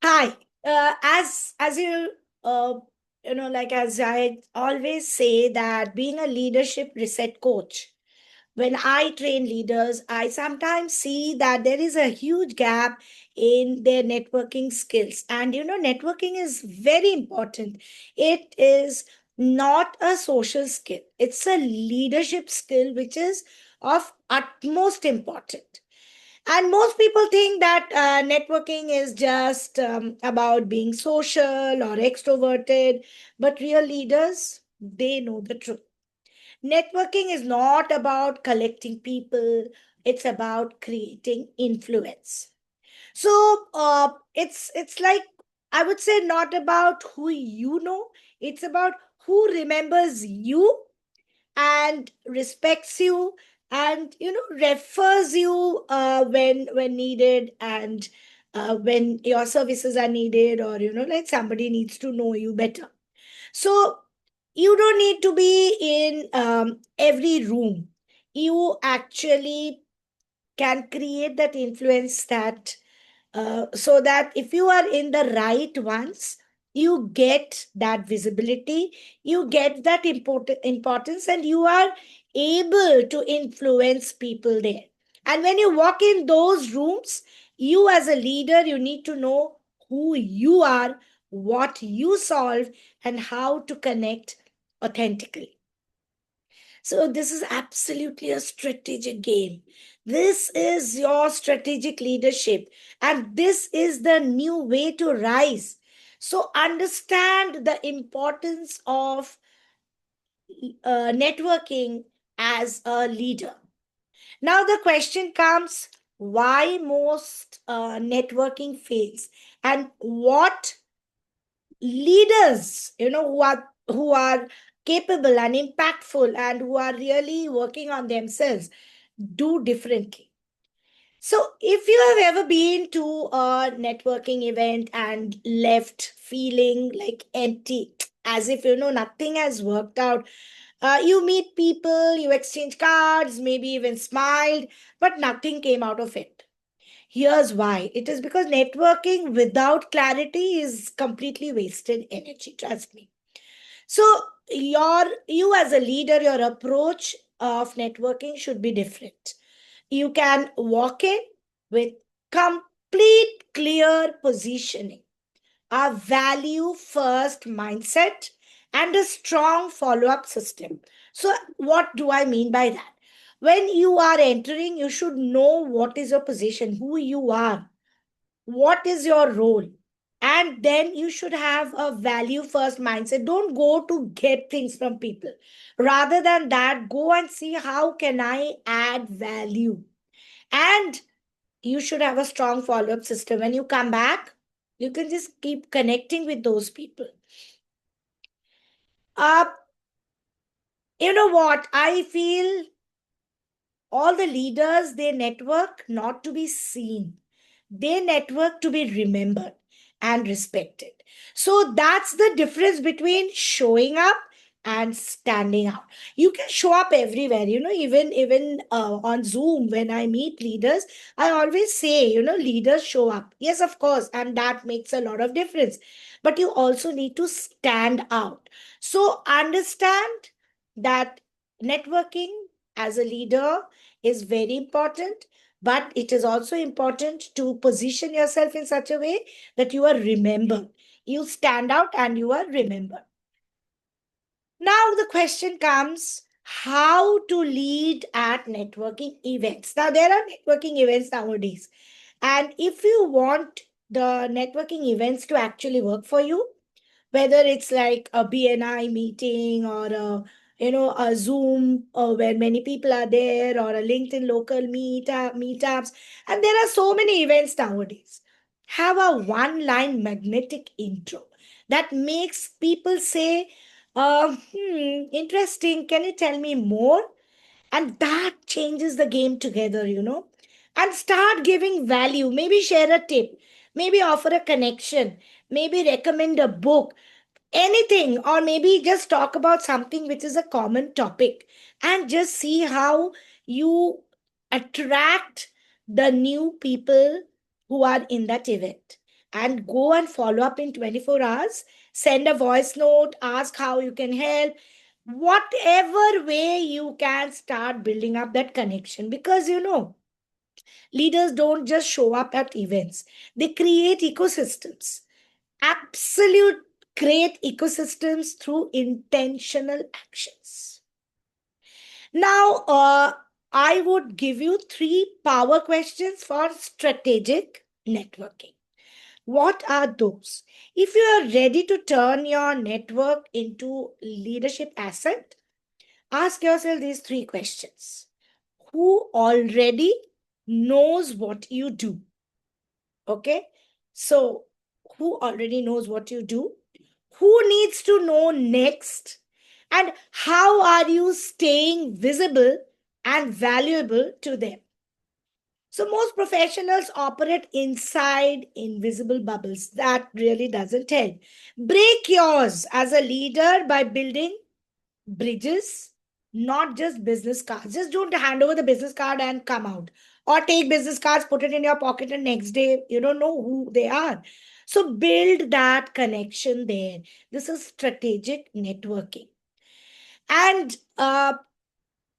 Hi. As you like as I always say that being a leadership reset coach, when I train leaders, I sometimes see that there is a huge gap in their networking skills. And networking is very important. It is not a social skill, it's a leadership skill which is of utmost important. And most people think that networking is just about being social or extroverted, but real leaders, they know the truth. Networking is not about collecting people, it's about creating influence. So it's like, I would say, not about who you know, it's about who remembers you and respects you and refers you when needed, and when your services are needed, or like somebody needs to know you better. So you don't need to be in every room. You actually can create that influence, that so that if you are in the right ones, you get that visibility, you get that importance, and you are able to influence people there. And when you walk in those rooms, you as a leader, you need to know who you are, what you solve, and how to connect authentically. So this is absolutely a strategic game. This is your strategic leadership, and this is the new way to rise. So understand the importance of networking as a leader. Now the question comes: why most networking fails, and what leaders who are capable and impactful and who are really working on themselves do differently. So if you have ever been to a networking event and left feeling like empty, as if nothing has worked out, you meet people, you exchange cards, maybe even smiled, but nothing came out of it. Here's why. It is because networking without clarity is completely wasted energy. Trust me. So you as a leader, your approach of networking should be different. You can walk in with complete clear positioning, a value first mindset, and a strong follow up system. So, what do I mean by that? When you are entering, you should know what is your position, who you are, what is your role, and then you should have a value first mindset. Don't go to get things from people. Rather than that, go and see how can I add value. And you should have a strong follow up system. When you come back, you can just keep connecting with those people. uh you know what I feel? All the leaders, they network not to be seen, they network to be remembered and respected. So that's the difference between showing up and standing out. You can show up everywhere, even on Zoom. When I meet leaders, I always say, leaders show up, yes, of course, and that makes a lot of difference. But you also need to stand out. So understand that networking as a leader is very important, but it is also important to position yourself in such a way that you are remembered. You stand out and you are remembered. Now, the question comes: how to lead at networking events? Now, there are networking events nowadays. And if you want the networking events to actually work for you, whether it's like a BNI meeting or a Zoom where many people are there, or a LinkedIn local meetups, and there are so many events nowadays. Have a one line magnetic intro that makes people say, interesting, can you tell me more? And that changes the game together. And start giving value. Maybe share a tip, maybe offer a connection, maybe recommend a book, anything, or maybe just talk about something which is a common topic, and just see how you attract the new people who are in that event. and go and follow up in 24 hours. Send a voice note, ask how you can help. Whatever way you can, start building up that connection, because leaders don't just show up at events, they create ecosystems. Absolute great ecosystems through intentional actions. Now, I would give you 3 power questions for strategic networking. What are those? If you are ready to turn your network into leadership asset, ask yourself these 3 questions. Who already knows what you do? Okay. So, who already knows what you do? Who needs to know next? And how are you staying visible and valuable to them? So, most professionals operate inside invisible bubbles. That really doesn't help. Break yours as a leader by building bridges, not just business cards. Just don't hand over the business card and come out. Or take business cards, put it in your pocket, and next day you don't know who they are. So build that connection there. This is strategic networking. And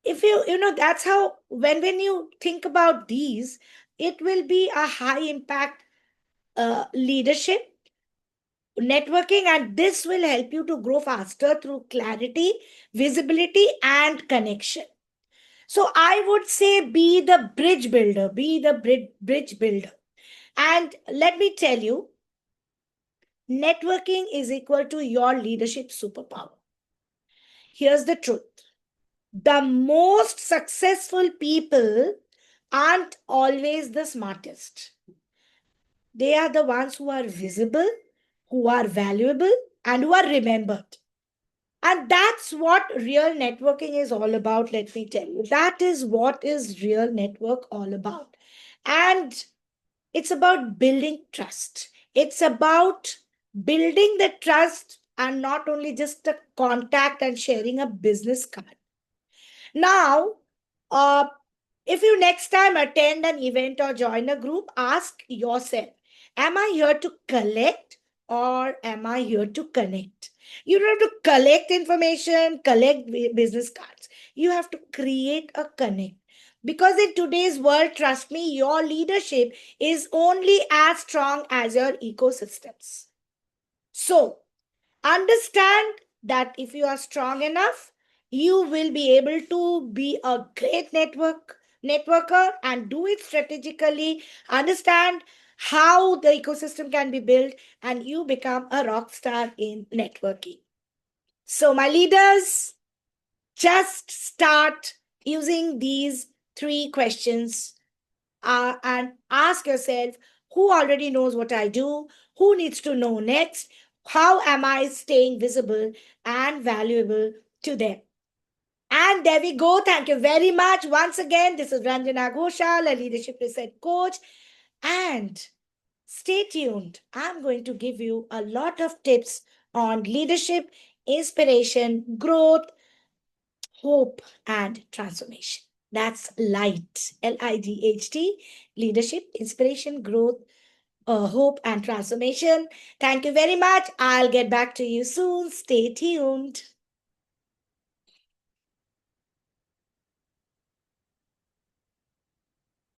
if that's how, when you think about these, it will be a high impact leadership networking, and this will help you to grow faster through clarity, visibility, and connection. So I would say be the bridge builder, be the bridge builder. And let me tell you, networking is equal to your leadership superpower. Here's the truth. The most successful people aren't always the smartest. They are the ones who are visible, who are valuable, and who are remembered. And that's what real networking is all about, let me tell you. That is what is real network all about. And it's about building trust. It's about building the trust and not only just a contact and sharing a business card. Now, uh, if you next time attend an event or join a group, ask yourself, am I here to collect or am I here to connect? You don't have to collect information, collect business cards. You have to create a connect. Because in today's world, trust me, your leadership is only as strong as your ecosystems. So, understand that if you are strong enough, you will be able to be a great networker and do it strategically. Understand how the ecosystem can be built, and you become a rock star in networking. So, my leaders, just start using these 3 questions and ask yourself, who already knows what I do? Who needs to know next? How am I staying visible and valuable to them? And there we go. Thank you very much. Once again, this is Ranjana Ghoshal, a leadership reset coach. And stay tuned. I'm going to give you a lot of tips on leadership, inspiration, growth, hope, and transformation. That's LIGHT, LIGHT, leadership, inspiration, growth, hope, and transformation. Thank you very much. I'll get back to you soon. Stay tuned.